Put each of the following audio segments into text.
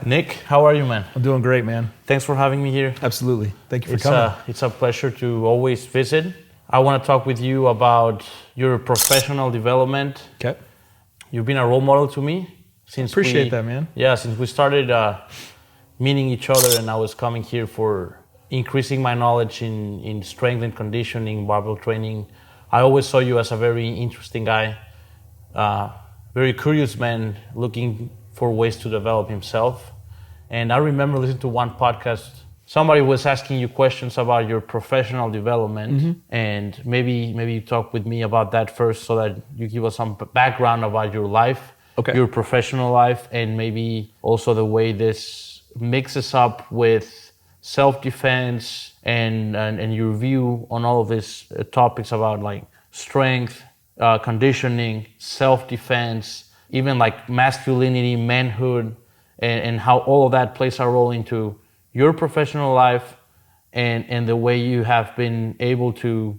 Nick, how are you, man? I'm doing great, man. Thanks for having me here. Absolutely. Thank you for coming. It's a pleasure to always visit. I want to talk with you about your professional development. Okay. You've been a role model to me since Appreciate that, man. Yeah, since we started meeting each other, and I was coming here for increasing my knowledge in strength and conditioning, barbell training. I always saw you as a very interesting guy, very curious man, looking for ways to develop himself. And I remember listening to one podcast. Somebody was asking you questions about your professional development, and maybe you talk with me about that first, so that you give us some background about your life, your professional life, and maybe also the way this mixes up with self-defense and your view on all of these topics about like strength, conditioning, self-defense, even like masculinity, manhood, and how all of that plays a role into your professional life and the way you have been able to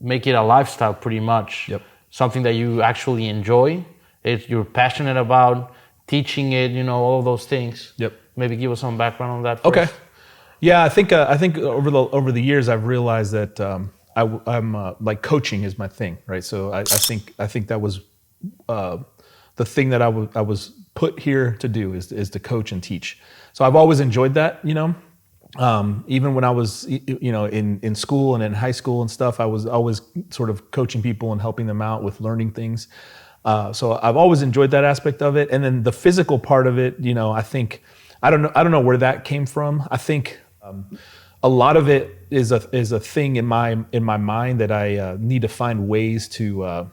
make it a lifestyle pretty much. Yep. Something that you actually enjoy, you're passionate about, teaching it, all of those things. Yep. Maybe give us some background on that first. Okay. Yeah, I think over the years I've realized that I'm like coaching is my thing, right? So I think that was the thing that I was put here to do is to coach and teach. So I've always enjoyed that, even when I was, in school and in high school and stuff, I was always sort of coaching people and helping them out with learning things. So I've always enjoyed that aspect of it. And then the physical part of it, I think, I don't know where that came from. I think a lot of it is a thing in my mind that I need to find ways to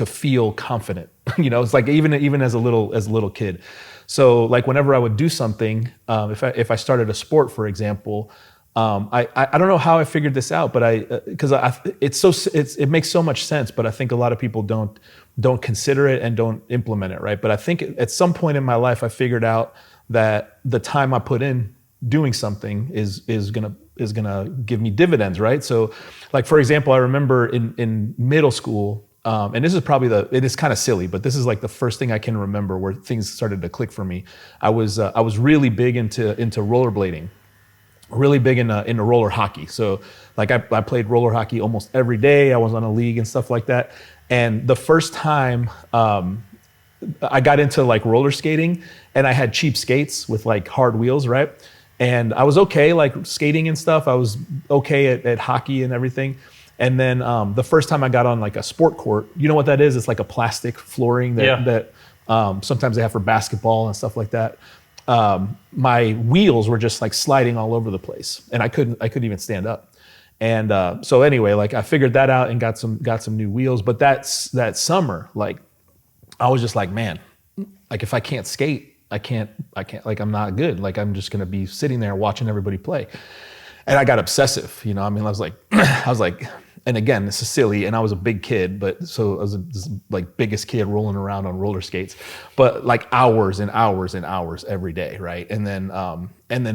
feel confident. It's like even as a little kid. So like whenever I would do something, if I started a sport, for example, I don't know how I figured this out, but it makes so much sense, but I think a lot of people don't consider it and don't implement it, right? But I think at some point in my life, I figured out that the time I put in doing something is gonna give me dividends, right? So, like for example, I remember in middle school. And this is probably it is kind of silly, but this is like the first thing I can remember where things started to click for me. I was really big into rollerblading, really big into roller hockey. So like I played roller hockey almost every day. I was on a league and stuff like that. And the first time I got into like roller skating, and I had cheap skates with like hard wheels, right? And I was okay like skating and stuff. I was okay at hockey and everything. And then the first time I got on like a sport court, you know what that is? It's like a plastic flooring that sometimes they have for basketball and stuff like that. My wheels were just like sliding all over the place, and I couldn't even stand up. And so anyway, like I figured that out and got some new wheels. But that summer, like I was just like, man, like if I can't skate, I can't like I'm not good. Like I'm just gonna be sitting there watching everybody play. And I got obsessive, I was like, and again, this is silly, and I was a big kid, but so I was this like biggest kid rolling around on roller skates, but like hours and hours and hours every day, right? And then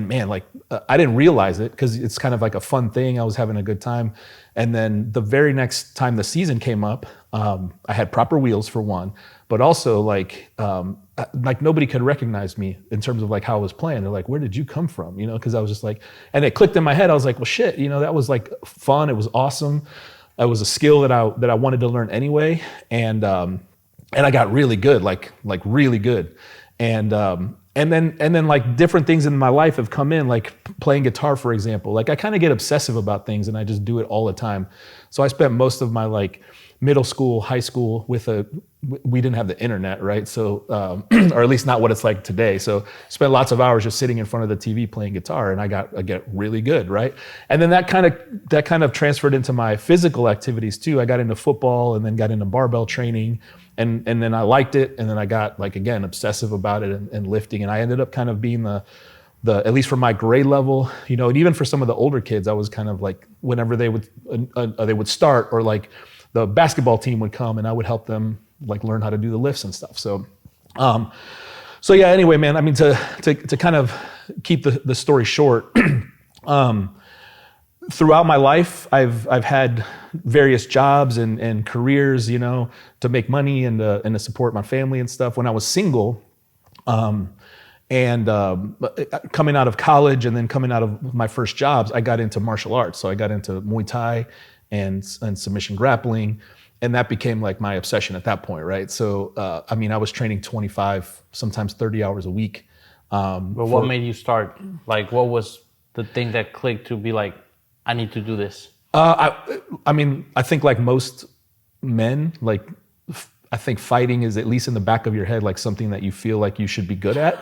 man, like I didn't realize it because it's kind of like a fun thing. I was having a good time, and then the very next time the season came up, I had proper wheels for one, but also like nobody could recognize me in terms of like how I was playing. They're like, where did you come from? Because I was just like, and it clicked in my head. I was like, well, shit, that was like fun. It was awesome. It was a skill that I wanted to learn anyway. And I got really good, like really good. And then like different things in my life have come in, like playing guitar, for example. Like I kind of get obsessive about things and I just do it all the time. So I spent most of my like middle school, high school we didn't have the internet, right? So, or at least not what it's like today. So spent lots of hours just sitting in front of the TV playing guitar, and I get really good, right? And then that kind of transferred into my physical activities too. I got into football and then got into barbell training, and then I liked it, and then I got like again obsessive about it and lifting, and I ended up kind of being the at least for my grade level, and even for some of the older kids, I was kind of like whenever they would start, or like the basketball team would come and I would help them like learn how to do the lifts and stuff. So yeah, anyway, man, I mean, to kind of keep the story short, throughout my life, I've had various jobs and careers, to make money and to support my family and stuff. When I was single, And coming out of college and then coming out of my first jobs, I got into martial arts. So I got into Muay Thai and submission grappling. And that became like my obsession at that point, right? So, I mean, I was training 25, sometimes 30 hours a week. But what made you start? Like, what was the thing that clicked to be like, I need to do this? I mean, I think like most men, like, I think fighting is at least in the back of your head, like something that you feel like you should be good at.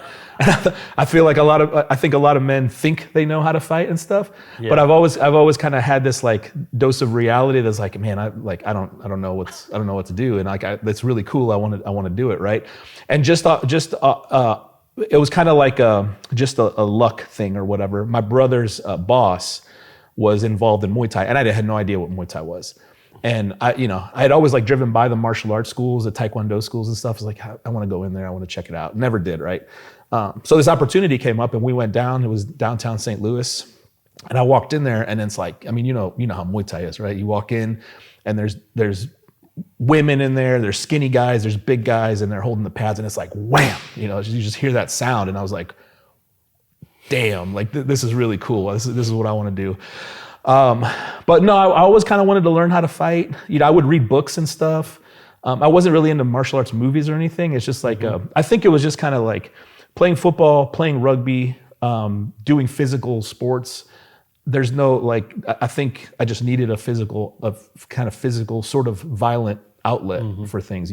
I feel like I think a lot of men think they know how to fight and stuff, but I've always kind of had this like dose of reality that's like, man, I don't know what to do. And like, that's really cool. I want to do it. Right. And it was kind of like just a luck thing or whatever. My brother's boss was involved in Muay Thai, and I had no idea what Muay Thai was. And I had always like driven by the martial arts schools, the Taekwondo schools and stuff. I was like, I want to go in there. I want to check it out. Never did, right? So this opportunity came up, and we went down. It was downtown St. Louis, and I walked in there, and it's like, I mean, you know how Muay Thai is, right? You walk in, and there's women in there, there's skinny guys, there's big guys, and they're holding the pads, and it's like wham, you just hear that sound, and I was like, damn, like this is really cool. This is what I want to do. But no, I always kind of wanted to learn how to fight. I would read books and stuff. I wasn't really into martial arts movies or anything. It's just like, I think it was just kind of like playing football, playing rugby, doing physical sports. There's no like, I think I just needed a kind of physical sort of violent outlet for things,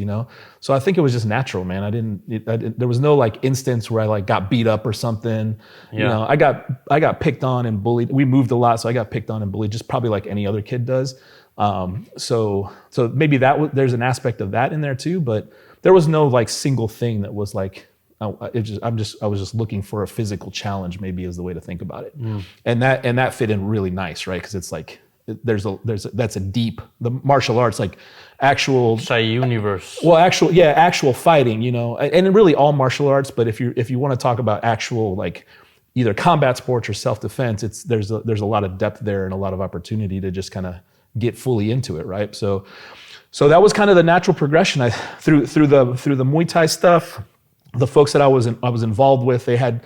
So I think it was just natural, man. There was no like instance where I like got beat up or something. Yeah. I got picked on and bullied. We moved a lot, so I got picked on and bullied, just probably like any other kid does. So maybe there's an aspect of that in there too, but there was no like single thing that was like, I was just looking for a physical challenge, maybe is the way to think about it. And that fit in really nice, right? Because it's like, that's a deep, the martial arts, like actual universe. Well, actual fighting, and really all martial arts. But if you want to talk about actual like either combat sports or self-defense, there's a lot of depth there and a lot of opportunity to just kind of get fully into it, right? So that was kind of the natural progression. Through the Muay Thai stuff, the folks that I was involved with, they had.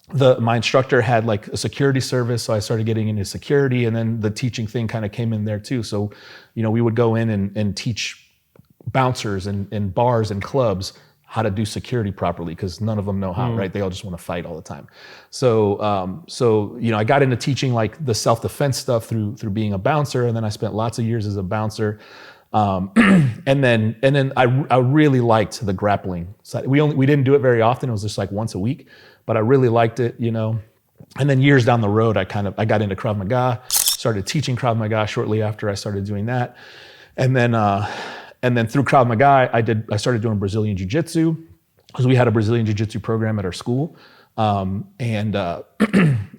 My instructor had like a security service, so I started getting into security, and then the teaching thing kind of came in there too. So, we would go in and teach bouncers and bars and clubs how to do security properly, because none of them know how, right? They all just want to fight all the time. So, I got into teaching like the self-defense stuff through being a bouncer, and then I spent lots of years as a bouncer. And then I really liked the grappling side. We didn't do it very often. It was just like once a week, but I really liked it, And then years down the road, I got into Krav Maga, started teaching Krav Maga shortly after I started doing that. And then through Krav Maga, I started doing Brazilian Jiu Jitsu, because we had a Brazilian Jiu Jitsu program at our school. I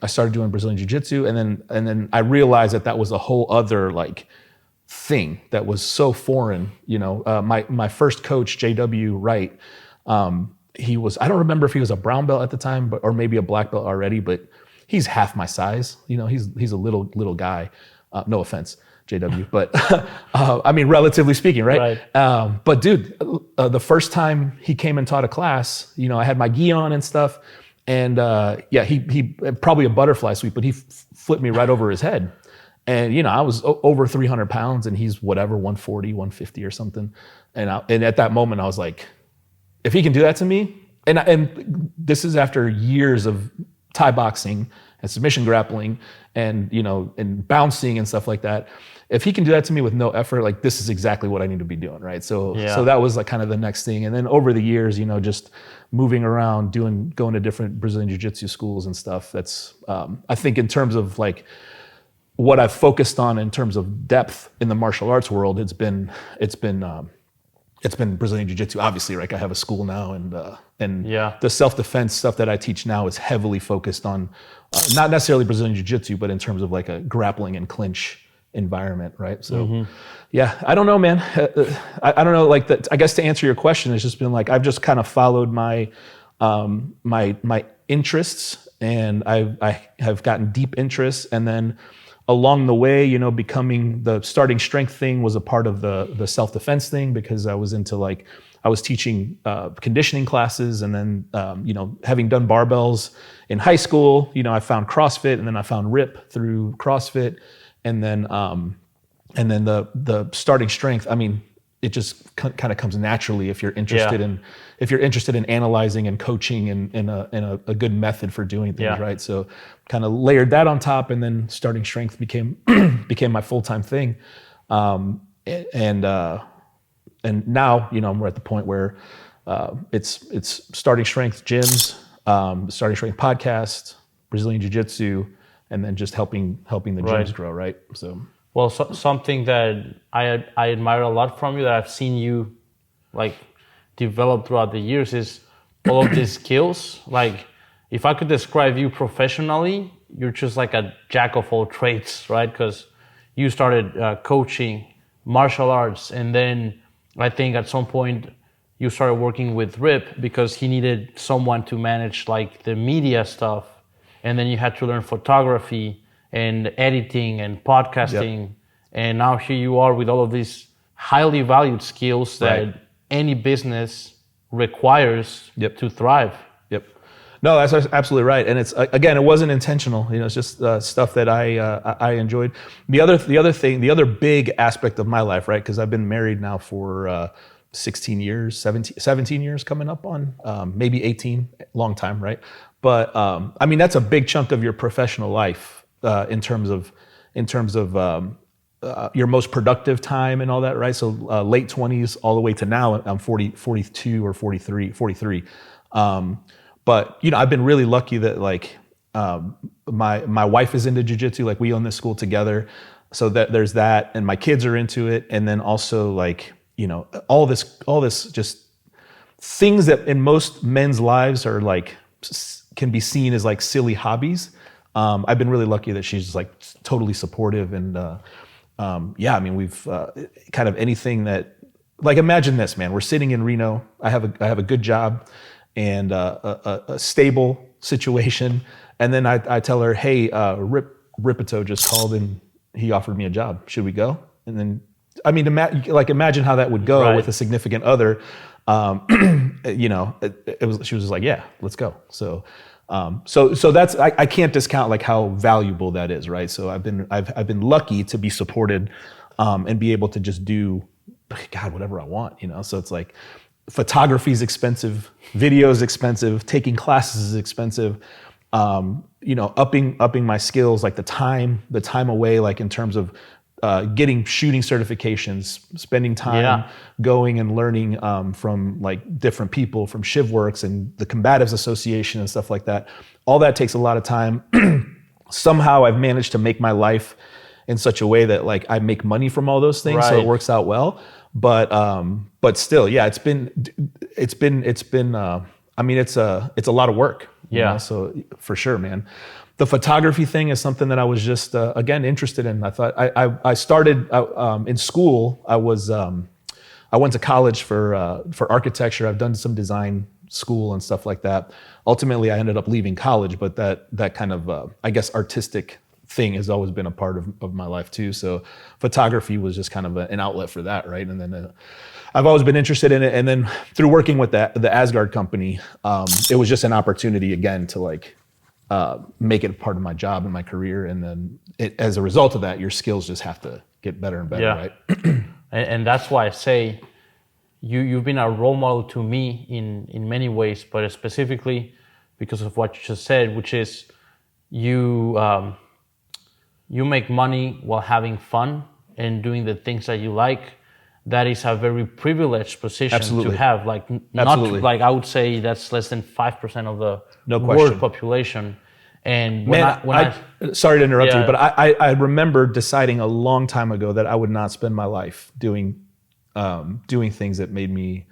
started doing Brazilian Jiu Jitsu, and then I realized that was a whole other like thing that was so foreign. My first coach, JW Wright, I don't remember if he was a brown belt at the time, or maybe a black belt already, but he's half my size. He's a little guy. No offense, JW, but I mean, relatively speaking, right? But dude, the first time he came and taught a class, I had my gi on and stuff, and he probably a butterfly sweep, but he flipped me right over his head. And, I was over 300 pounds, and he's whatever, 140, 150 or something. And at that moment I was like, if he can do that to me, and this is after years of Thai boxing and submission grappling and, and bouncing and stuff like that. If he can do that to me with no effort, like this is exactly what I need to be doing, right? So that was like kind of the next thing. And then over the years, just moving around, going to different Brazilian Jiu Jitsu schools and stuff. That's, I think in terms of like what I've focused on in terms of depth in the martial arts world, it's been Brazilian Jiu Jitsu, obviously, right? I have a school now, and the self-defense stuff that I teach now is heavily focused on not necessarily Brazilian Jiu Jitsu, but in terms of like a grappling and clinch environment, right? So, I don't know, man. I don't know. Like, I guess to answer your question, it's just been like I've just kind of followed my my interests, and I have gotten deep interests, and then along the way, you know, becoming the starting strength thing was a part of the self-defense thing, because I was into like, I was teaching conditioning classes, and then, you know, having done barbells in high school, you know, I found CrossFit, and then I found RIP through CrossFit. And then the starting strength, I mean, it just kind of comes naturally if you're interested in analyzing and coaching and in a good method for doing things, right? So kind of layered that on top, and then starting strength became my full-time thing. And now, you know, we're at the point where it's starting strength gyms, starting strength podcast, Brazilian Jiu Jitsu, and then just helping the gyms grow, right? So. Well, something that I admire a lot from you, that I've seen you like develop throughout the years, is all of these skills. Like, if I could describe you professionally, you're just like a jack of all trades, right? Because you started coaching martial arts, and then I think at some point you started working with Rip because he needed someone to manage like the media stuff, and then you had to learn photography and editing and podcasting. And now here you are with all of these highly valued skills that any business requires to thrive. No, that's absolutely right. And it's, again, it wasn't intentional. You know, it's just stuff that I enjoyed. The other big aspect of my life, right? Because I've been married now for 16 years, 17 years coming up on, maybe 18, long time, right? But I mean, that's a big chunk of your professional life. In terms of your most productive time and all that, right? So late 20s all the way to now, I'm 42 or 43. But you know, I've been really lucky that like my wife is into jiu-jitsu. Like, we own this school together, so that there's that, and my kids are into it, and then also like, you know, all this just things that in most men's lives are like can be seen as like silly hobbies. I've been really lucky that she's like totally supportive, and I mean, we've kind of anything that, like, imagine this, man. We're sitting in Reno. I have a good job and a stable situation, and then I tell her, hey, Ripito just called and he offered me a job. Should we go? And then, I mean, imagine how that would go with a significant other. You know, she was just like, yeah, let's go. So that's, I can't discount like how valuable that is, right? So I've been lucky to be supported, and be able to just do, God, whatever I want, you know? So it's like, photography is expensive, video is expensive, taking classes is expensive, you know, upping my skills, like the time away, like in terms of, getting shooting certifications, spending time going and learning from like different people from ShivWorks and the Combatives Association and stuff like that. All that takes a lot of time. Somehow I've managed to make my life in such a way that like I make money from all those things, so it works out well. But still, yeah, it's been. I mean, it's a lot of work. You know? So for sure, man. The photography thing is something that I was just, again, interested in. I thought I started in school. I went to college for architecture. I've done some design school and stuff like that. Ultimately, I ended up leaving college, but that kind of, I guess, artistic thing has always been a part of my life too. So photography was just kind of an outlet for that, right? And then I've always been interested in it. And then through working with the Asgard company, it was just an opportunity again to like, make it a part of my job and my career, and then as a result of that, your skills just have to get better and better, right? And that's why I say you've been a role model to me in many ways, but specifically because of what you just said, which is you make money while having fun and doing the things that you like. That is a very privileged position to have. Like, not like, I would say that's less than 5% of the world population. And sorry to interrupt you, but I remember deciding a long time ago that I would not spend my life doing things that made me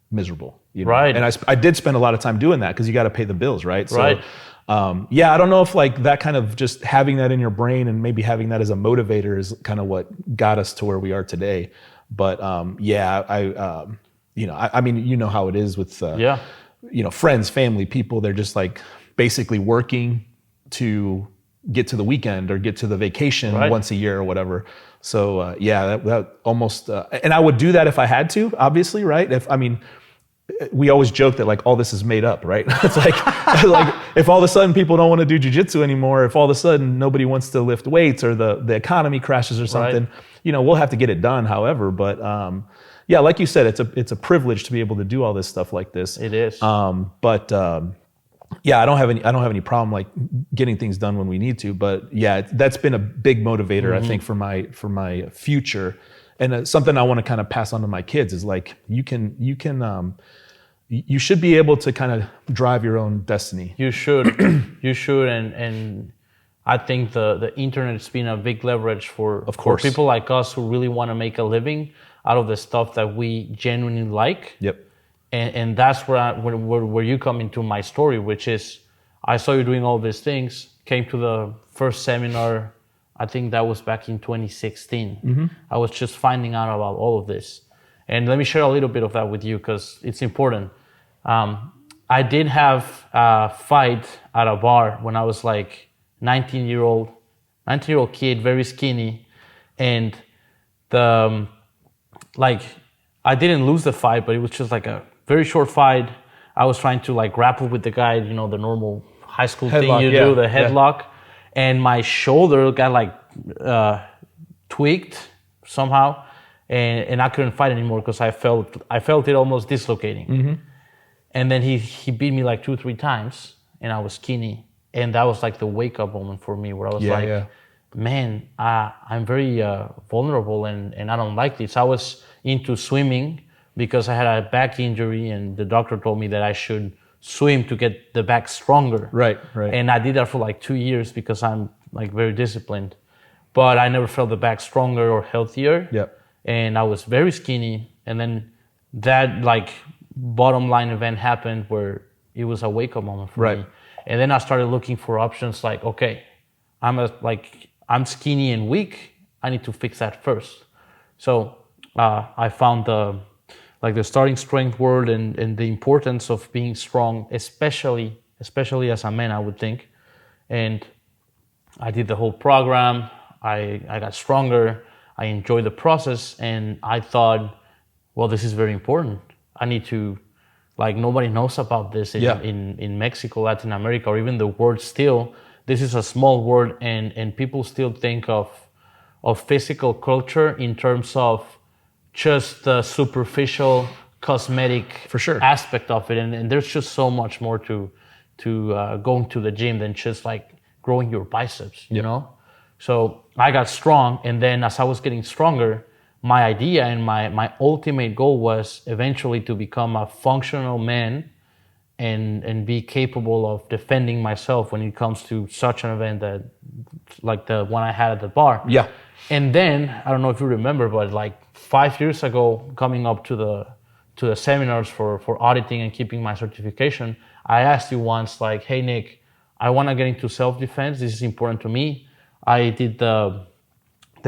miserable. You know? Right. And I did spend a lot of time doing that because you got to pay the bills, right? So, I don't know if like that kind of just having that in your brain and maybe having that as a motivator is kind of what got us to where we are today. But I mean, you know how it is with you know, friends, family, people. They're just like basically working to get to the weekend or get to the vacation Right. once a year or whatever. So that almost, and I would do that if I had to, obviously, right? We always joke that like all this is made up, right? It's like if all of a sudden people don't want to do jiu-jitsu anymore, if all of a sudden nobody wants to lift weights or the economy crashes or something, we'll have to get it done. However, but like you said, it's a privilege to be able to do all this stuff like this. It is. I don't have any problem like getting things done when we need to. But yeah, that's been a big motivator, I think, for my future. And something I want to kind of pass on to my kids is like you should be able to kind of drive your own destiny. You should, and I think the internet's been a big leverage for people like us who really want to make a living out of the stuff that we genuinely like. Yep. And that's where you come into my story, which is I saw you doing all these things, came to the first seminar. I think that was back in 2016. Mm-hmm. I was just finding out about all of this. And let me share a little bit of that with you because it's important. I did have a fight at a bar when I was like 19-year-old kid, very skinny. And I didn't lose the fight, but it was just like a very short fight. I was trying to like grapple with the guy, the normal high school headlock, thing you do, the headlock. Yeah. And my shoulder got like tweaked somehow, and I couldn't fight anymore because I felt it almost dislocating. Mm-hmm. And then he beat me like 2-3 times, and I was skinny, and that was like the wake up moment for me, where I was man, I'm very vulnerable, and I don't like this. I was into swimming because I had a back injury, and the doctor told me that I should swim to get the back stronger. Right. And I did that for like 2 years because I'm like very disciplined. But I never felt the back stronger or healthier. Yep. And I was very skinny. And then that like bottom line event happened where it was a wake up moment for me. And then I started looking for options like, okay, I'm skinny and weak. I need to fix that first. So I found the starting strength word and the importance of being strong, especially as a man, I would think. And I did the whole program. I got stronger. I enjoyed the process, and I thought, well, this is very important. I need to, nobody knows about this in Mexico, Latin America, or even the world still. This is a small world, and people still think of physical culture in terms of just the superficial cosmetic aspect of it, and there's just so much more to going to the gym than just like growing your biceps, you know. So I got strong, and then as I was getting stronger, my idea and my ultimate goal was eventually to become a functional man and be capable of defending myself when it comes to such an event that like the one I had at the bar. Yeah. And then, I don't know if you remember, but like 5 years ago, coming up to the seminars for auditing and keeping my certification, I asked you once, like, hey, Nick, I want to get into self-defense. This is important to me. I did the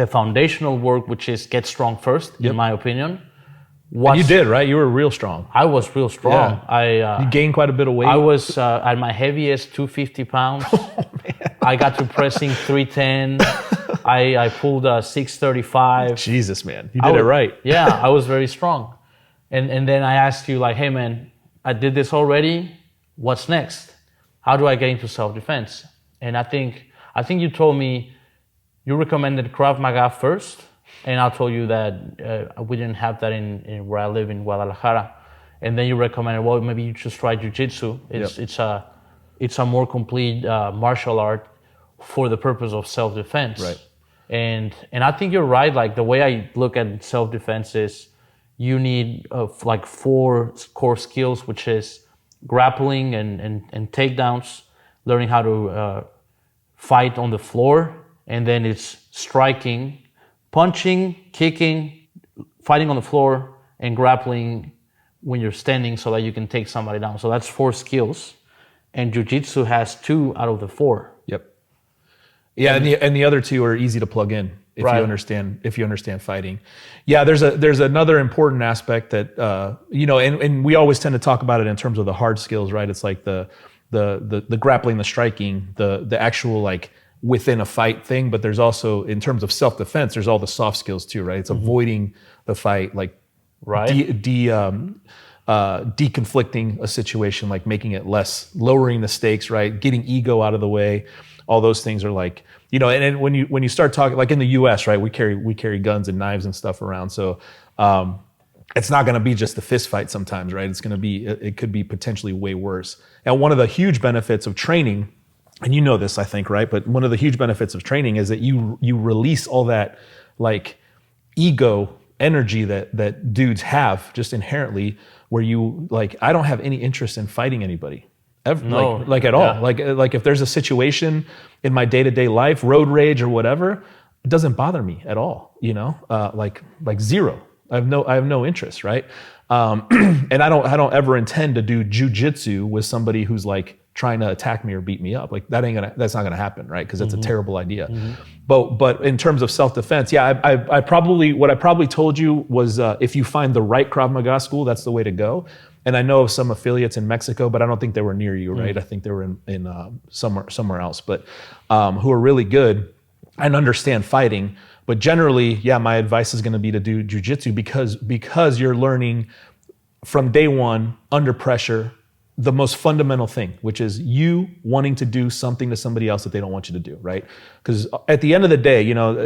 foundational work, which is get strong first, in my opinion. And you did, right? You were real strong. I was real strong. Yeah. You gained quite a bit of weight. I was at my heaviest 250 pounds. Oh, man. I got to pressing 310. I pulled a 635. Jesus, man. You did it right. Yeah, I was very strong. And then I asked you, like, hey, man, I did this already. What's next? How do I get into self-defense? And I think you told me you recommended Krav Maga first. And I told you that we didn't have that in where I live in Guadalajara. And then you recommended, well, maybe you just try Jiu Jitsu. It's a more complete martial art for the purpose of self-defense. Right. And I think you're right. Like the way I look at self-defense is you need like 4 core skills, which is grappling and takedowns, learning how to fight on the floor, and then it's striking, punching, kicking, fighting on the floor, and grappling when you're standing so that you can take somebody down. So that's 4 skills. And Jiu Jitsu has 2 out of the 4. Yep. Yeah, and the other 2 are easy to plug in if you understand fighting. Yeah, there's another important aspect that and we always tend to talk about it in terms of the hard skills, right? It's like the grappling, the striking, the actual like within a fight thing, but there's also, in terms of self-defense, there's all the soft skills too, right? It's avoiding the fight, like deconflicting a situation, like making it less, lowering the stakes, right? Getting ego out of the way. All those things are like, and when you start talking, like in the US, right, we carry guns and knives and stuff around. So it's not going to be just a fist fight sometimes, right? It could be potentially way worse. And one of the huge benefits of training, and you know this, I think, right? But one of the huge benefits of training is that you release all that like ego energy that dudes have just inherently, where you like, I don't have any interest in fighting anybody. No, like at all. Like if there's a situation in my day-to-day life, road rage or whatever, it doesn't bother me at all, like zero. I have no interest, right? And I don't ever intend to do jiu-jitsu with somebody who's like trying to attack me or beat me up. Like that's not gonna happen, right? Because it's a terrible idea. But in terms of self-defense, I probably told you was if you find the right Krav Maga school, that's the way to go. And I know of some affiliates in Mexico, but I don't think they were near you, right? I think they were in somewhere else, but who are really good and understand fighting. But generally, my advice is going to be to do jiu-jitsu because you're learning from day one under pressure the most fundamental thing, which is you wanting to do something to somebody else that they don't want you to do, right? Because at the end of the day,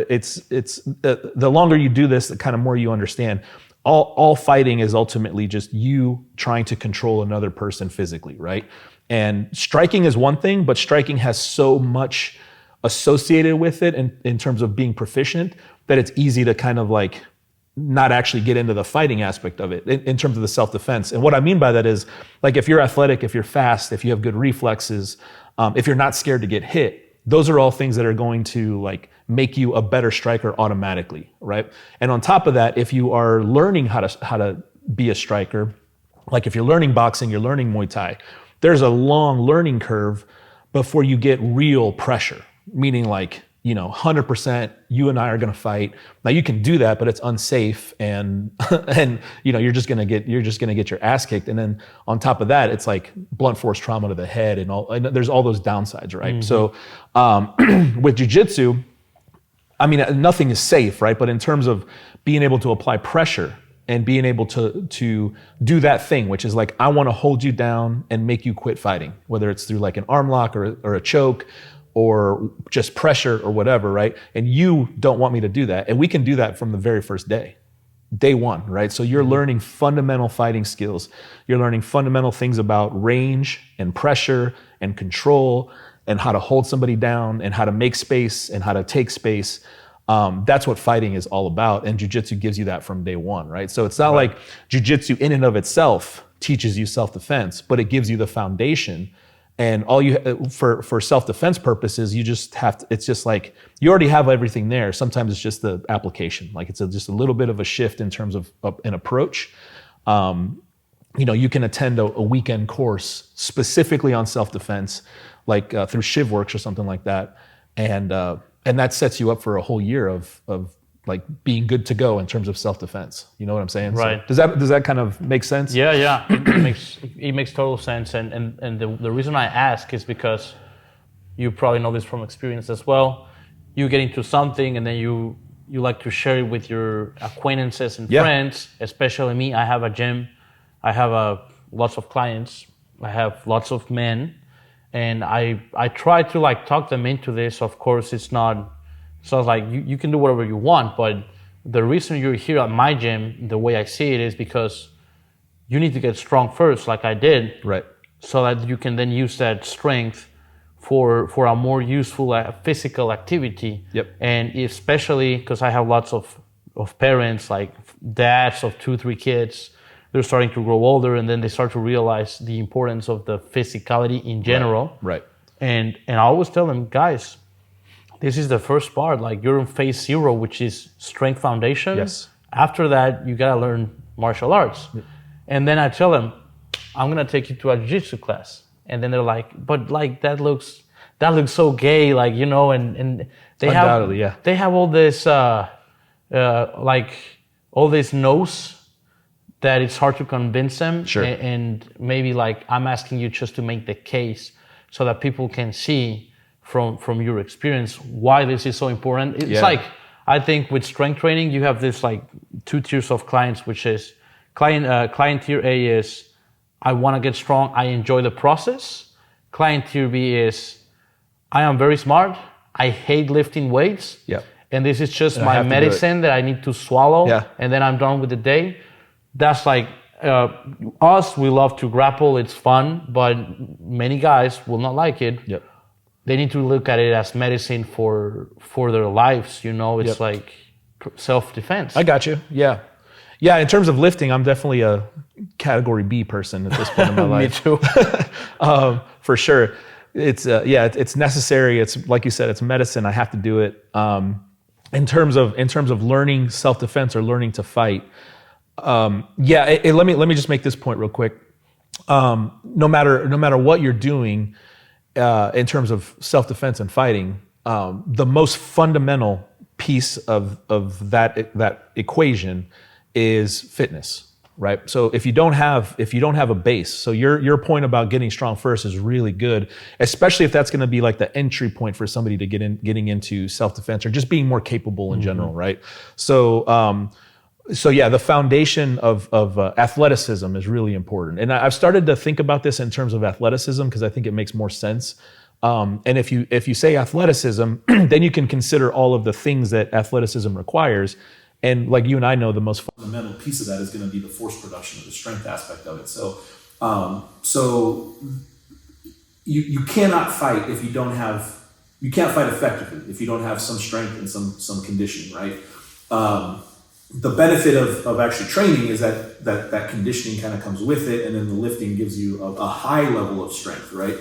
it's the longer you do this, the kind of more you understand. All fighting is ultimately just you trying to control another person physically, right? And striking is one thing, but striking has so much associated with it in terms of being proficient that it's easy to kind of like not actually get into the fighting aspect of it in terms of the self-defense. And what I mean by that is, like, if you're athletic, if you're fast, if you have good reflexes, if you're not scared to get hit, those are all things that are going to like make you a better striker automatically, right? And on top of that, if you are learning how to be a striker, like if you're learning boxing, you're learning Muay Thai, there's a long learning curve before you get real pressure, meaning like, 100% you and I are going to fight. Now you can do that, but it's unsafe and you're just going to get your ass kicked. And then on top of that, it's like blunt force trauma to the head and there's all those downsides, right? So with jiu-jitsu, I mean, nothing is safe, right? But in terms of being able to apply pressure and being able to do that thing, which is like, I want to hold you down and make you quit fighting, whether it's through like an arm lock or a choke, or just pressure or whatever, right? And you don't want me to do that. And we can do that from the very first day one, right? So you're learning fundamental fighting skills. You're learning fundamental things about range and pressure and control and how to hold somebody down and how to make space and how to take space. That's what fighting is all about. And jiu-jitsu gives you that from day one, right? So it's not like jiu-jitsu in and of itself teaches you self-defense, but it gives you the foundation. And all for self-defense purposes, you just have to, it's just like, you already have everything there. Sometimes it's just the application. Like it's just a little bit of a shift in terms of an approach. You can attend a weekend course specifically on self-defense, like through ShivWorks or something like that. And that sets you up for a whole year of like being good to go in terms of self-defense. You know what I'm saying? Right. So does that kind of make sense? Yeah. It makes total sense. And the reason I ask is because you probably know this from experience as well. You get into something and then you like to share it with your acquaintances and friends, especially me. I have a gym. I have lots of clients. I have lots of men. And I try to like talk them into this. Of course, it's not like you can do whatever you want, but the reason you're here at my gym, the way I see it, is because you need to get strong first, like I did, right? So that you can then use that strength for a more useful physical activity. Yep. And especially because I have lots of parents, like dads of 2-3 kids, they're starting to grow older, and then they start to realize the importance of the physicality in general. Right. And I always tell them, guys, this is the first part. Like, you're in phase 0, which is strength foundation. Yes. After that, you gotta learn martial arts. Yep. And then I tell them, I'm gonna take you to a jiu-jitsu class. And then they're like, but like that looks so gay, like, and they have all this like all this no's that it's hard to convince them. Sure. And maybe like I'm asking you just to make the case so that people can see from your experience why this is so important. It's like, I think with strength training, you have this like 2 tiers of clients, which is client tier A is, I want to get strong, I enjoy the process. Client tier B is, I am very smart, I hate lifting weights, and this is just my medicine that I need to swallow, and then I'm done with the day. That's like us, we love to grapple, it's fun, but many guys will not like it. They need to look at it as medicine for their lives, you know. It's like self-defense. I got you. Yeah. In terms of lifting, I'm definitely a category B person at this point in my life. Me too. For sure. It's necessary. It's like you said, it's medicine. I have to do it. In terms of learning self-defense or learning to fight. Let me just make this point real quick. No matter what you're doing, in terms of self-defense and fighting, the most fundamental piece of that equation is fitness, right? So if you don't have a base, so your point about getting strong first is really good, especially if that's going to be like the entry point for somebody to getting into self-defense or just being more capable in general, right? So the foundation of athleticism is really important. And I've started to think about this in terms of athleticism because I think it makes more sense. And if you say athleticism, then you can consider all of the things that athleticism requires. And like you and I know, the most fundamental piece of that is going to be the force production or the strength aspect of it. So you cannot fight if you can't fight effectively if you don't have some strength and some conditioning, right? The benefit of actually training is that conditioning kind of comes with it, and then the lifting gives you a high level of strength, right?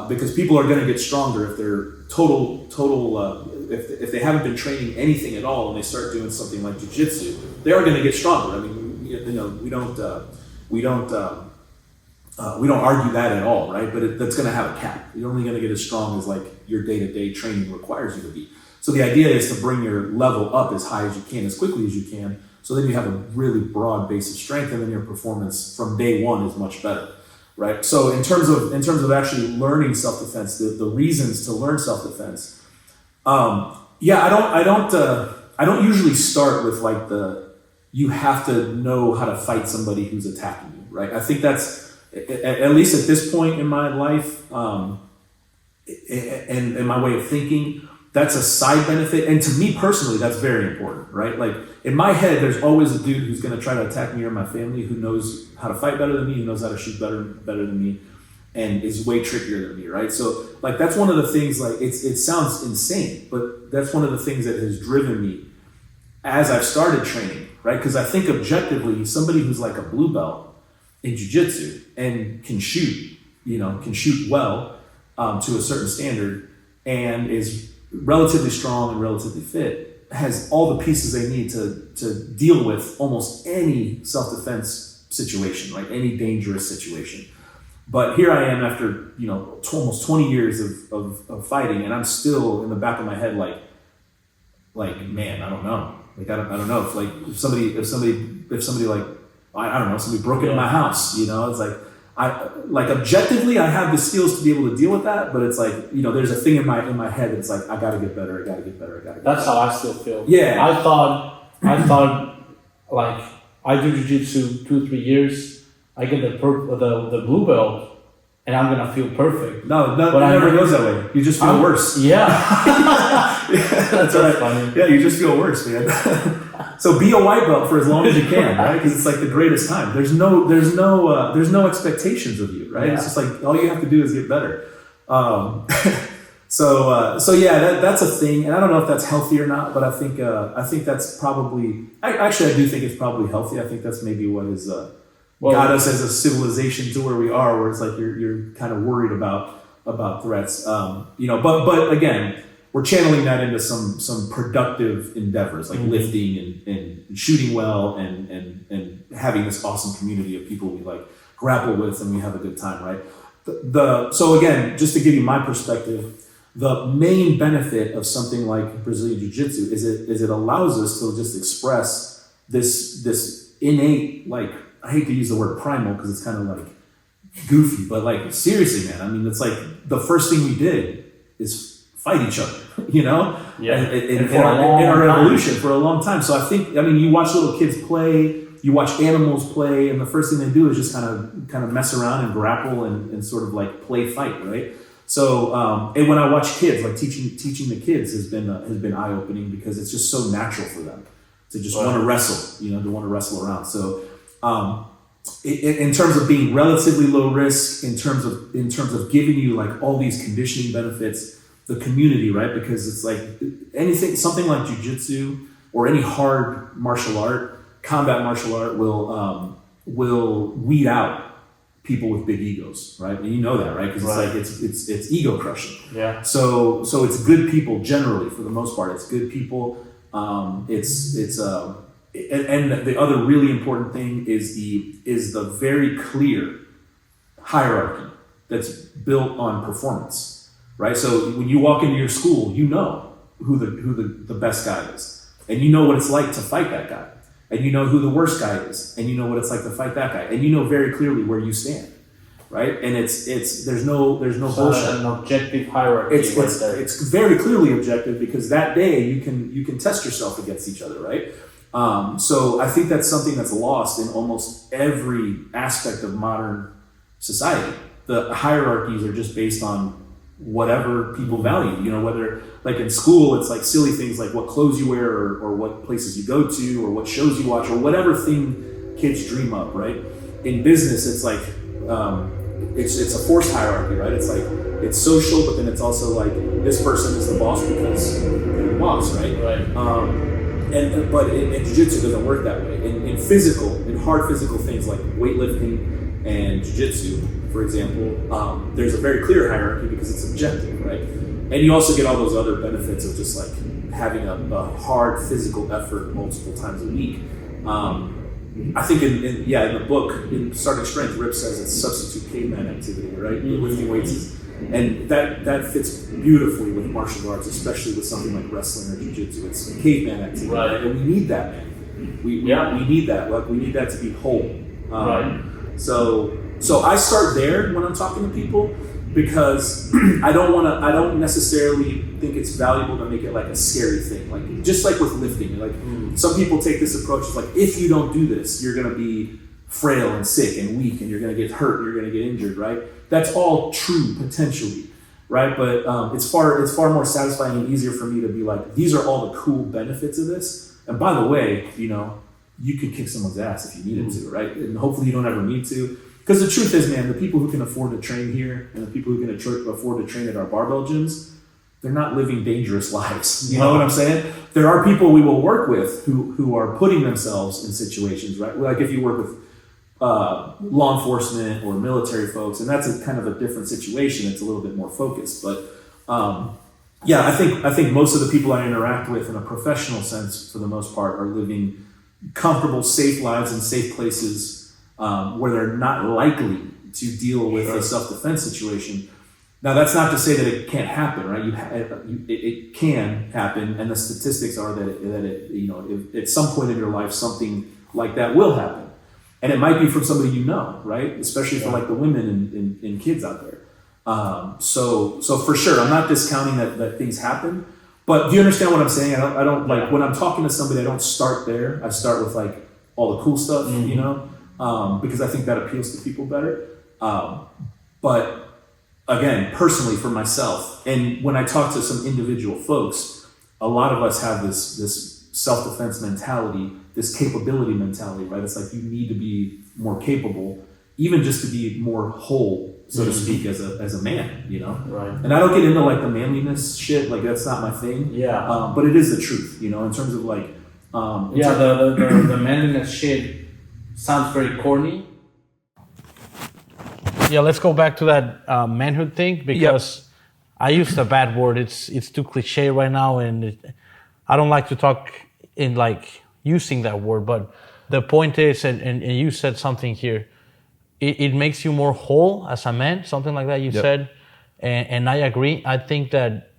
Because people are going to get stronger if they're if they haven't been training anything at all and they start doing something like jiu-jitsu, they are going to get stronger. I mean, we don't argue that at all, right? But that's going to have a cap. You're only going to get as strong as like your day-to-day training requires you to be. So the idea is to bring your level up as high as you can, as quickly as you can, so then you have a really broad base of strength, and then your performance from day one is much better, right? So in terms of actually learning self-defense, the reasons to learn self-defense, I don't usually start with like you have to know how to fight somebody who's attacking you, right? I think that's, at least at this point in my life, and in my way of thinking, that's a side benefit. And to me personally, that's very important, right? Like in my head, there's always a dude who's going to try to attack me or my family who knows how to fight better than me, who knows how to shoot better than me, and is way trickier than me, right? So like, that's one of the things, like it sounds insane, but that's one of the things that has driven me as I've started training, right? Because I think objectively, somebody who's like a blue belt in jiu-jitsu and can shoot well to a certain standard and is relatively strong and relatively fit, has all the pieces they need to deal with almost any self-defense situation, right? Any dangerous situation. But here I am after, almost 20 years of fighting, and I'm still in the back of my head like, man, I don't know. Like, I don't know if somebody like, I don't know, somebody broke into my house, it's like, objectively, I have the skills to be able to deal with that, but it's like, there's a thing in my head that's like, I gotta get better. That's how I still feel. Yeah. I thought like, I do jiu-jitsu 2-3 years, I get the blue belt, and I'm gonna feel perfect. No, it never goes that way. You just feel worse. Yeah. That's right. Funny. Yeah, you just feel worse, man. So be a white belt for as long as you can, right? Because it's like the greatest time. There's no expectations of you, right? Yeah. It's just like all you have to do is get better. That's a thing, and I don't know if that's healthy or not, but I think that's probably. I do think it's probably healthy. I think that's maybe what has got us as a civilization to where we are, where it's like you're kind of worried about threats, But again, we're channeling that into some productive endeavors like lifting and shooting well and having this awesome community of people we like grapple with and we have a good time, right? So again, just to give you my perspective, the main benefit of something like Brazilian Jiu Jitsu is it allows us to just express this innate, like, I hate to use the word primal because it's kind of like goofy, but like seriously, man, I mean, it's like the first thing we did is fight each other, you know? Yeah. In our evolution for a long time. So I think, I mean, you watch little kids play, you watch animals play, and the first thing they do is just kind of mess around and grapple and sort of like play fight, right? So, and when I watch kids, like teaching the kids has been eye-opening because it's just so natural for them to just want to wrestle, you know, to want to wrestle around. So, in terms of being relatively low risk, in terms of giving you like all these conditioning benefits, the community, right? Because it's like something like jiu-jitsu or any hard martial art, combat martial art will weed out people with big egos, right? And you know that, right? Because it's like it's ego crushing. Yeah. So it's good people generally for the most part. It's good people. And the other really important thing is the very clear hierarchy that's built on performance, right? So when you walk into your school, you know who the best guy is, and you know what it's like to fight that guy. And you know who the worst guy is, and you know what it's like to fight that guy, and you know very clearly where you stand, right? And there's no bullshit. An objective hierarchy. It's very clearly objective because that day you can test yourself against each other, right? So I think that's something that's lost in almost every aspect of modern society. The hierarchies are just based on whatever people value, you know, whether like in school, it's like silly things like what clothes you wear or what places you go to or what shows you watch or whatever thing kids dream up, right? In business, it's like, it's a forced hierarchy, right? It's like, it's social, but then it's also like this person is the boss because they're the boss, right? Right. But in jiu-jitsu, it doesn't work that way. In hard physical things like weightlifting and jiu-jitsu, for example, there's a very clear hierarchy because it's objective, right? And you also get all those other benefits of just like having a hard physical effort multiple times a week. I think in the book, in Starting Strength, Rip says it's substitute caveman activity, right? Mm-hmm. Lifting weights and that fits beautifully with martial arts, especially with something like wrestling or jiu-jitsu. It's caveman activity, right? And we need that, man. We need that. Like we need that to be whole. Right. So I start there when I'm talking to people because I don't necessarily think it's valuable to make it like a scary thing. Like just like with lifting, like some people take this approach of like, if you don't do this, you're gonna be frail and sick and weak and you're gonna get hurt, you're gonna get injured, right? That's all true potentially, right? But it's far more satisfying and easier for me to be like, these are all the cool benefits of this. And by the way, you know, you could kick someone's ass if you needed to, right? And hopefully you don't ever need to. Because the truth is, man, the people who can afford to train here and the people who can afford to train at our barbell gyms, they're not living dangerous lives. You know what I'm saying? There are people we will work with who are putting themselves in situations, right? Like if you work with law enforcement or military folks, and that's a kind of a different situation. It's a little bit more focused. But I think most of the people I interact with in a professional sense, for the most part, are living comfortable, safe lives in safe places where they're not likely to deal with a self-defense situation. Now, that's not to say that it can't happen, right? It can happen, and the statistics are that it you know, if at some point in your life something like that will happen, and it might be from somebody you know, right? Especially for like the women and kids out there. So for sure, I'm not discounting that things happen, but do you understand what I'm saying? I don't like when I'm talking to somebody, I don't start there. I start with like all the cool stuff, you know. Because I think that appeals to people better. But again, personally for myself, and when I talk to some individual folks, a lot of us have this self-defense mentality, this capability mentality, right? It's like you need to be more capable, even just to be more whole, so to speak, as a man, you know? Right. And I don't get into like the manliness shit, like that's not my thing. Yeah. But it is the truth, you know, in terms of like... the manliness shit sounds very corny. Yeah, let's go back to that manhood thing because I used a bad word. It's too cliche right now, and I don't like to talk in like using that word. But the point is, and you said something here, it makes you more whole as a man, something like that you said, and I agree. I think that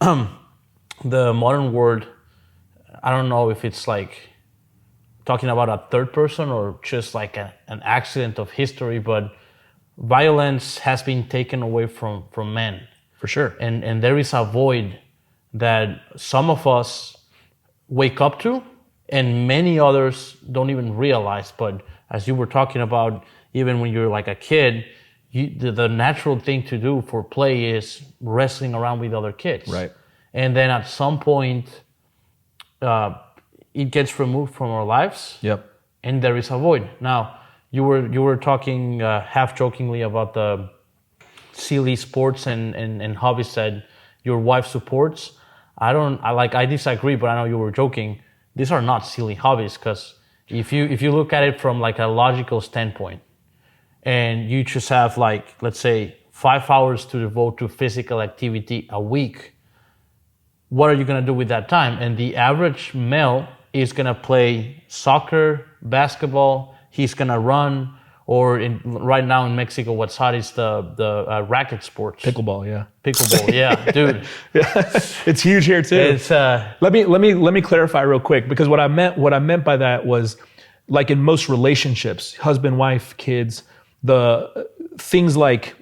the modern world, I don't know if it's like talking about a third person or just like an accident of history, but violence has been taken away from men. For sure. And there is a void that some of us wake up to and many others don't even realize. But as you were talking about, even when you're like a kid, the natural thing to do for play is wrestling around with other kids. Right. And then at some point, it gets removed from our lives. Yep. And there is a void. Now, you were talking half jokingly about the silly sports and hobbies that your wife supports. I disagree, but I know you were joking. These are not silly hobbies, because if you look at it from like a logical standpoint, and you just have like, let's say, 5 hours to devote to physical activity a week, what are you going to do with that time? And the average male is going to play soccer, basketball, he's going to run, or right now in Mexico, what's hot is the racket sports. Pickleball, yeah. Pickleball, yeah, dude. It's huge here too. It's let me clarify real quick, because what I meant by that was, like in most relationships, husband, wife, kids, the things like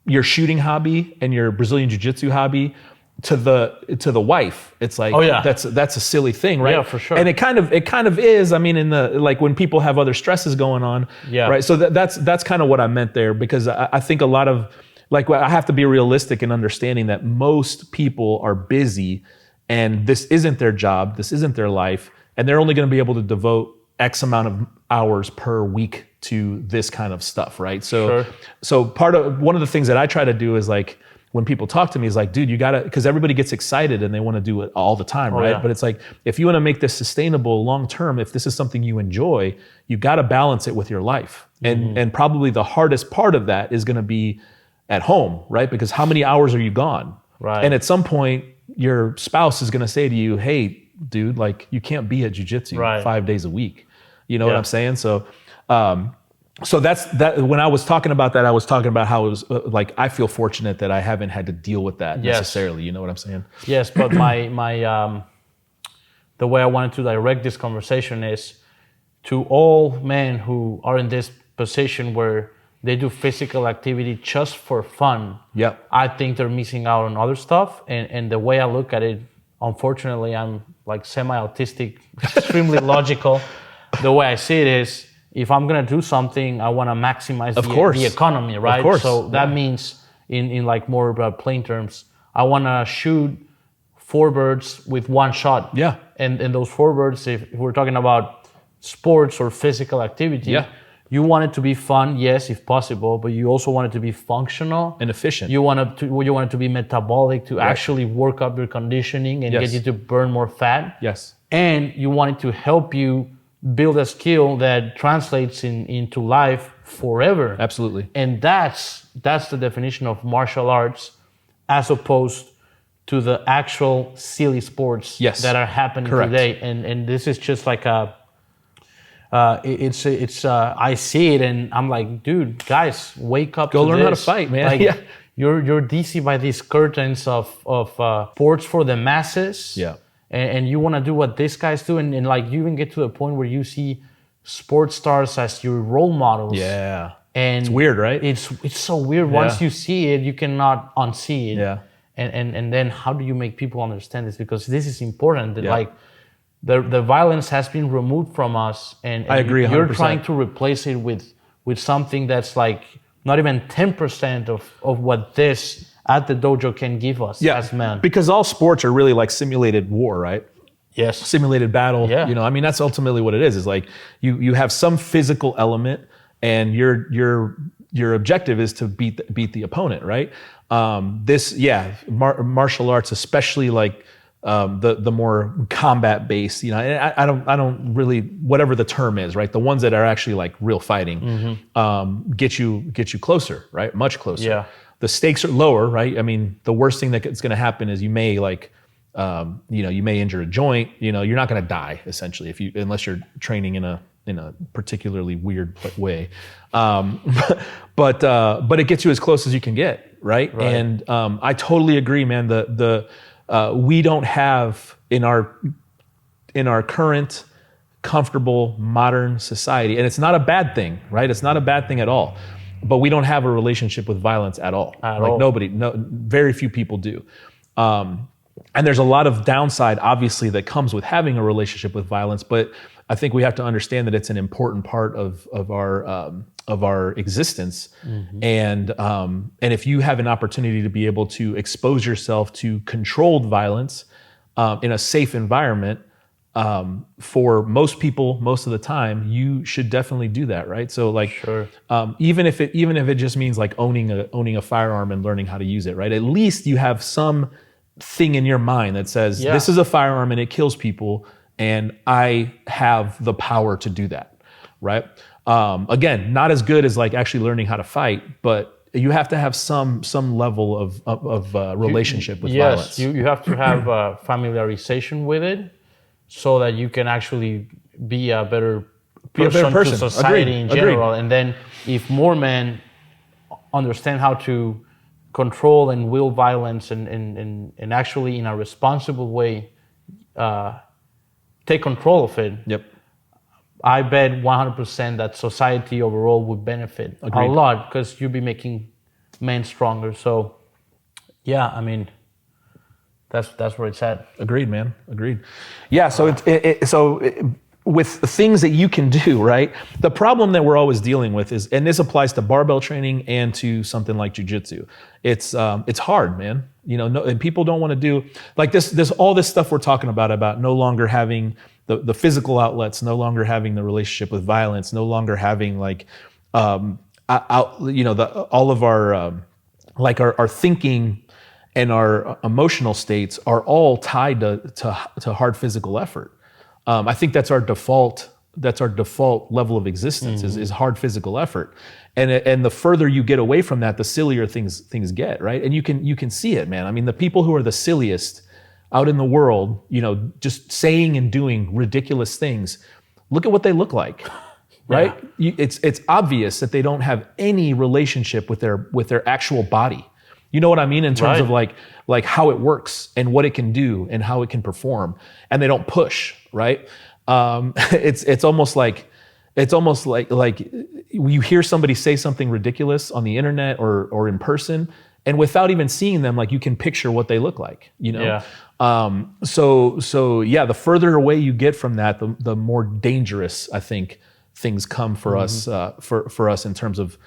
your shooting hobby and your Brazilian Jiu Jitsu hobby, to the wife, it's like, that's a silly thing, right? Yeah, for sure. And it kind of is. I mean, in the, like, when people have other stresses going on, right? So that's kind of what I meant there, because I think a lot of, like, I have to be realistic in understanding that most people are busy, and this isn't their job, this isn't their life, and they're only going to be able to devote X amount of hours per week to this kind of stuff, right? So one of the things that I try to do is, like, when people talk to me, is like, dude, you gotta, because everybody gets excited and they want to do it all the time, right? Yeah. But it's like, if you want to make this sustainable long term, if this is something you enjoy, you got to balance it with your life. And probably the hardest part of that is going to be at home, right? Because how many hours are you gone? Right. And at some point, your spouse is going to say to you, hey, dude, like, you can't be at jiu-jitsu 5 days a week. You know what I'm saying? So that's that. When I was talking about that, I was talking about how it was like, I feel fortunate that I haven't had to deal with that necessarily. You know what I'm saying? Yes, but my the way I wanted to direct this conversation is to all men who are in this position where they do physical activity just for fun. Yeah, I think they're missing out on other stuff. And the way I look at it, unfortunately, I'm like semi-autistic, extremely logical. The way I see it is, if I'm going to do something, I want to maximize the economy, right? Of course. So that means, in like more plain terms, I want to shoot 4 birds with one shot. Yeah. And those 4 birds, if we're talking about sports or physical activity, you want it to be fun, yes, if possible, but you also want it to be functional and efficient. You want it to be metabolic, to actually work up your conditioning and get you to burn more fat. Yes. And you want it to help you build a skill that translates into life forever. Absolutely. And that's the definition of martial arts, as opposed to the actual silly sports that are happening today. And this is just like I see it and I'm like, dude, guys, wake up. Go to learn this. how to fight, man. Like, you're dizzy by these curtains of sports for the masses. Yeah. And you want to do what these guys do, and like, you even get to the point where you see sports stars as your role models. Yeah. And it's weird, right? It's so weird. Once you see it, you cannot unsee it. Yeah. And then how do you make people understand this? Because this is important. That like the violence has been removed from us, and I agree 100%. You're trying to replace it with something that's like not even 10% of what this at the dojo can give us as men. Because all sports are really like simulated war, right? Yes. Simulated battle. Yeah. You know, I mean, that's ultimately what it is like you have some physical element, and your objective is to beat the opponent, right? Martial arts, especially like the more combat based, you know, I don't really, whatever the term is, right? The ones that are actually like real fighting, get you closer, right? Much closer. Yeah. The stakes are lower, right? I mean, the worst thing that's going to happen is you may you may injure a joint. You know, you're not going to die essentially unless you're training in a particularly weird way. But it gets you as close as you can get, right? And I totally agree, man. We don't have in our current comfortable modern society, and it's not a bad thing, right? It's not a bad thing at all. but we don't have a relationship with violence at all. Nobody, very few people do. And there's a lot of downside, obviously, that comes with having a relationship with violence. But I think we have to understand that it's an important part of our existence. And if you have an opportunity to be able to expose yourself to controlled violence in a safe environment, for most people, most of the time, you should definitely do that, right? So, like, Sure. Even if it just means like owning a firearm and learning how to use it, right? At least you have some thing in your mind that says, this is a firearm and it kills people, and I have the power to do that, right? Again, not as good as like actually learning how to fight, but you have to have some level of relationship with violence. Yes, you have to have familiarization with it, so that you can actually be a better person to society in general. And then if more men understand how to control and will violence and actually in a responsible way take control of it, I bet 100% that society overall would benefit a lot, because you'll be making men stronger. So yeah, I mean, that's where it's at. Agreed, man. Agreed. Yeah. So with things that you can do, right? The problem that we're always dealing with is, and this applies to barbell training and to something like jiu-jitsu. It's hard, man. And people don't want to do like this. All this stuff we're talking about no longer having the physical outlets, no longer having the relationship with violence, no longer having like, all of our like our thinking and our emotional states are all tied to hard physical effort. I think that's our default level of existence is hard physical effort. And the further you get away from that, the sillier things get, right? And you can see it, man. I mean, the people who are the silliest out in the world, just saying and doing ridiculous things, look at what they look like, right? Yeah. It's obvious that they don't have any relationship with their actual body. You know what I mean? In terms of like how it works and what it can do and how it can perform, and they don't push, right? It's almost like you hear somebody say something ridiculous on the internet or in person, and without even seeing them, like you can picture what they look like, Yeah. So yeah, the further away you get from that, the more dangerous I think things come for us, for us in terms of,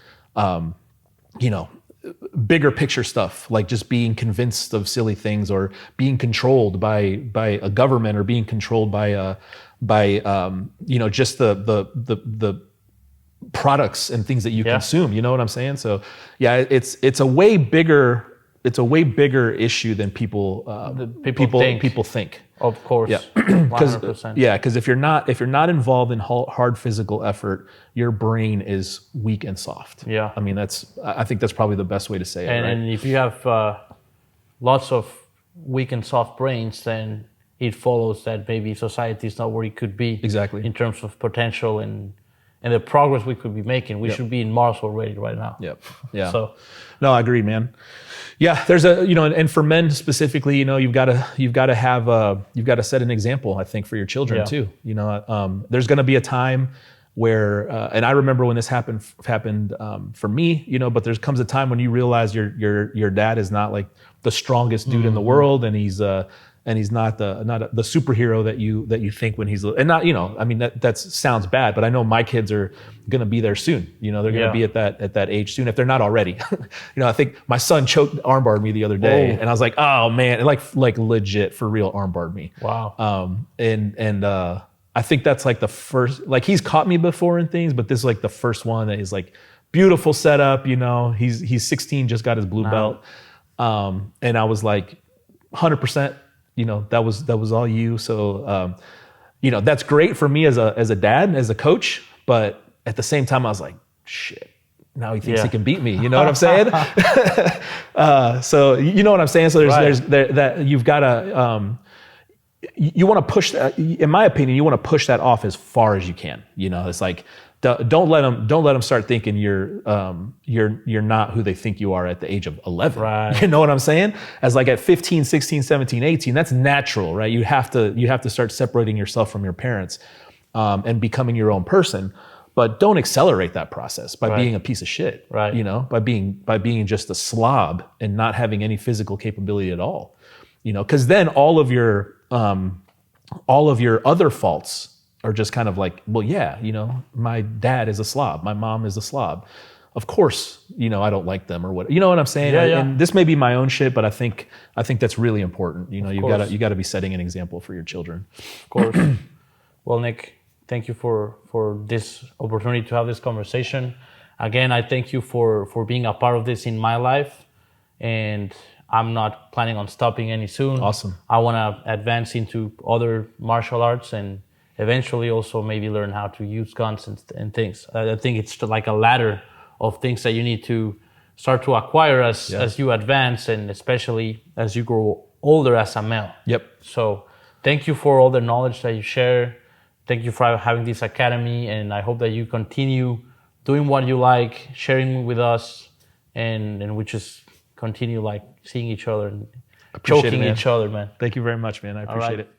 bigger picture stuff, like just being convinced of silly things, or being controlled by a government, or being controlled by just the products and things that you consume. You know what I'm saying? So yeah, it's a way bigger issue than people think. Of course. Yeah. 100%. Yeah, because if you're not involved in hard physical effort, your brain is weak and soft. Yeah. I mean, I think that's probably the best way to say it. Right? And if you have lots of weak and soft brains, then it follows that maybe society is not where it could be. Exactly. In terms of potential and the progress we could be making. We should be in Mars already right now. Yep. Yeah. So, no, I agree, man. Yeah, there's and for men specifically, you've got to set an example, I think, for your children too. There's going to be a time where, and I remember when this happened for me, but there comes a time when you realize your dad is not like the strongest dude in the world, and he's not the superhero that you think when he's, and not, I mean, that sounds bad, but I know my kids are going to be there soon. They're going to be at that age soon, if they're not already. I think my son armbarred me the other day, and I was like, oh man, like legit for real armbarred me. Wow. And I think that's like the first, like he's caught me before and things, but this is like the first one that is like beautiful setup. He's 16, just got his blue belt. And I was like 100%. That was all you. So, that's great for me as a dad, as a coach. But at the same time, I was like, shit, now he thinks he can beat me. You know what I'm saying? So you know what I'm saying? So there's that you've got to, you want to push that, in my opinion, you want to push that off as far as you can. It's like, don't let them start thinking you're not who they think you are at the age of 11. Right. You know what I'm saying? As like at 15, 16, 17, 18, that's natural, right? You have to start separating yourself from your parents, and becoming your own person. but don't accelerate that process by Right. being a piece of shit. Right. You know, by being just a slob and not having any physical capability at all. You know, because then all of your other faults are just kind of like, well, yeah, you know, my dad is a slob, my mom is a slob. Of course, you know, I don't like them or what. You know what I'm saying? Yeah. And this may be my own shit, but I think that's really important. You know, course. you gotta be setting an example for your children. Of course. Well, Nick, thank you for this opportunity to have this conversation. Again, I thank you for being a part of this in my life, and I'm not planning on stopping any soon. Awesome. I want to advance into other martial arts and eventually also maybe learn how to use guns and things. I think it's like a ladder of things that you need to start to acquire as you advance, and especially as you grow older as a male. Yep. So thank you for all the knowledge that you share. Thank you for having this academy, and I hope that you continue doing what you like, sharing with us, and we just continue like seeing each other and choking each other, man. Thank you very much, man. I appreciate right. it.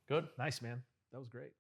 Good. Nice, man. That was great.